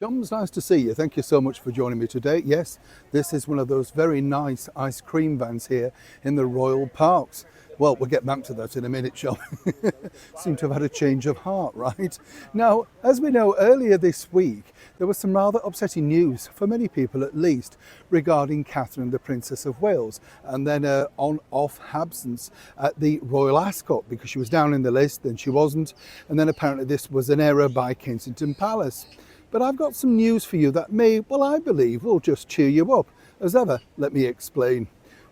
John's, nice to see you. Thank you so much for joining me today. Yes, this is one of those very nice ice cream vans here in the Royal Parks. Well, we'll get back to that in a minute, shall we? Seem to have had a change of heart, right? Now, as we know, earlier this week, there was some rather upsetting news, for many people at least, regarding Catherine, the Princess of Wales, and then on-off absence at the Royal Ascot, because she was down in the list, then she wasn't, and then apparently this was an error by Kensington Palace. But I've got some news for you that may, well, I believe, will just cheer you up. As ever, let me explain.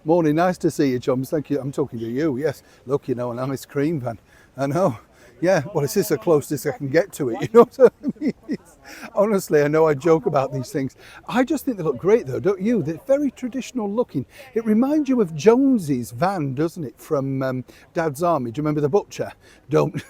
Morning, nice to see you, chums. Thank you. I'm talking to you, yes. Look, you know, an ice cream van. I know. Yeah, well, it's just the closest I can get to it, you know what I mean? Honestly, I know I joke about these things. I just think they look great, though, don't you? They're very traditional looking. It reminds you of Jonesy's van, doesn't it, from Dad's Army. Do you remember the butcher? Don't. Do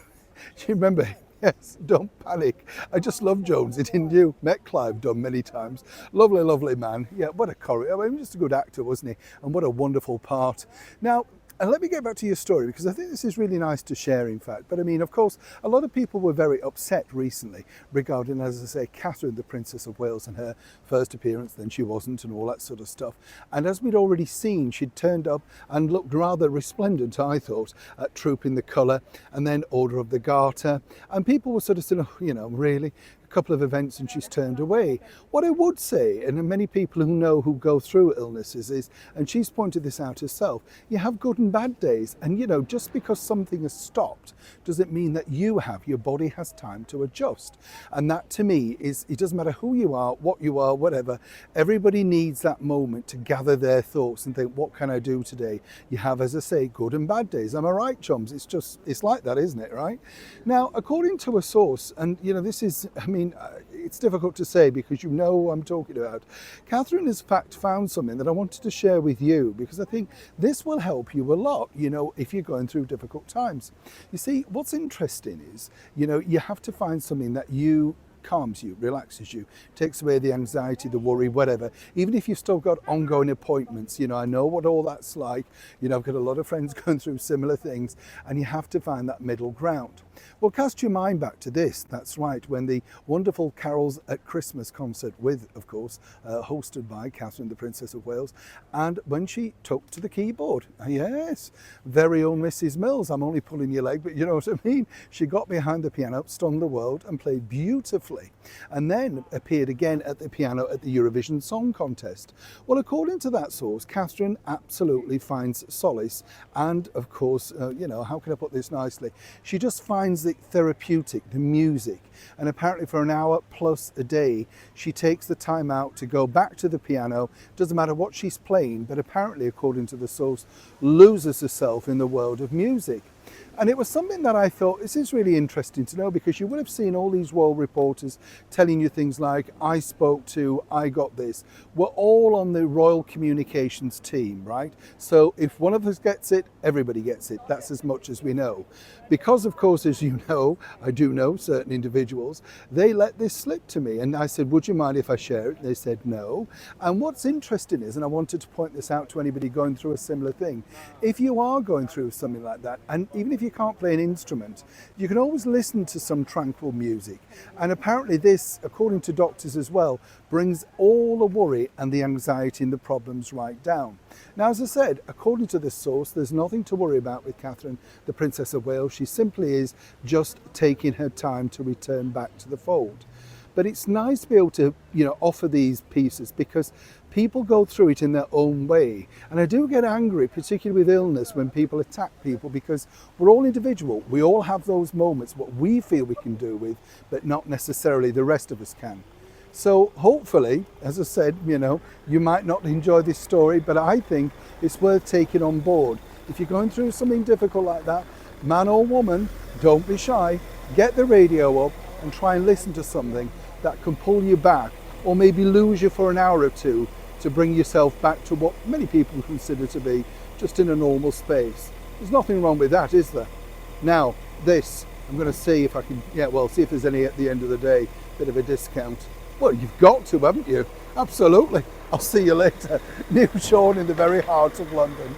you remember? Yes, don't panic. I just love Jonesy, didn't you? Met Clive done many times. Lovely, lovely man. Yeah, what a choreo. I mean, just a good actor, wasn't he? And what a wonderful part. Now, and let me get back to your story, because I think this is really nice to share, in fact. But I mean, of course, a lot of people were very upset recently regarding, as I say, Catherine, the Princess of Wales, and her first appearance, then she wasn't, and all that sort of stuff. And as we'd already seen, she'd turned up and looked rather resplendent, I thought, at Troop in the Colour, and then Order of the Garter. And people were sort of saying, oh, you know, really? A couple of events and she's turned away. What I would say, and many people who know who go through illnesses is, and she's pointed this out herself, you have good and bad days, and you know, just because something has stopped doesn't mean that your body has time to adjust. And that to me is, it doesn't matter who you are, what you are, whatever, everybody needs that moment to gather their thoughts and think, what can I do today? You have, as I say, good and bad days. Am I right, chums? It's like that, isn't it, right? Now, according to a source, and you know, this is, I mean, it's difficult to say because you know what I'm talking about. Catherine has in fact found something that I wanted to share with you, because I think this will help you a lot, you know, if you're going through difficult times. You see, what's interesting is, you know, you have to find something that calms you, relaxes you, takes away the anxiety, the worry, whatever. Even if you've still got ongoing appointments, you know, I know what all that's like. You know, I've got a lot of friends going through similar things, and you have to find that middle ground. Well, cast your mind back to this. That's right, when the wonderful Carols at Christmas concert with, of course, hosted by Catherine, the Princess of Wales, and when she took to the keyboard. Yes, very own Mrs. Mills. I'm only pulling your leg, but you know what I mean. She got behind the piano, stung the world, and played beautifully, and then appeared again at the piano at the Eurovision Song Contest. Well, according to that source, Catherine absolutely finds solace, and of course, you know, how can I put this nicely? She just finds it therapeutic, the music, and apparently for an hour plus a day she takes the time out to go back to the piano. Doesn't matter what she's playing, but apparently, according to the source, loses herself in the world of music. And it was something that I thought, this is really interesting to know, because you would have seen all these royal reporters telling you things like, I spoke to, I got this. We're all on the royal communications team, right? So if one of us gets it, everybody gets it. That's as much as we know. Because of course, as you know, I do know certain individuals, they let this slip to me. And I said, would you mind if I share it? They said no. And what's interesting is, and I wanted to point this out to anybody going through a similar thing, if you are going through something like that, and even if you can't play an instrument, you can always listen to some tranquil music. And apparently this, according to doctors as well, brings all the worry and the anxiety and the problems right down. Now, as I said, according to this source, there's nothing to worry about with Catherine, the Princess of Wales. She simply is just taking her time to return back to the fold. But it's nice to be able to, you know, offer these pieces, because people go through it in their own way. And I do get angry, particularly with illness, when people attack people, because we're all individual. We all have those moments, what we feel we can do with, but not necessarily the rest of us can. So hopefully, as I said, you know, you might not enjoy this story, but I think it's worth taking on board. If you're going through something difficult like that, man or woman, don't be shy. Get the radio up and try and listen to something that can pull you back, or maybe lose you for an hour or two, to bring yourself back to what many people consider to be just in a normal space. There's nothing wrong with that, is there? Now, this, I'm going to see if I can, see if there's any at the end of the day, bit of a discount. Well, you've got to, haven't you? Absolutely. I'll see you later. New Sean in the very heart of London.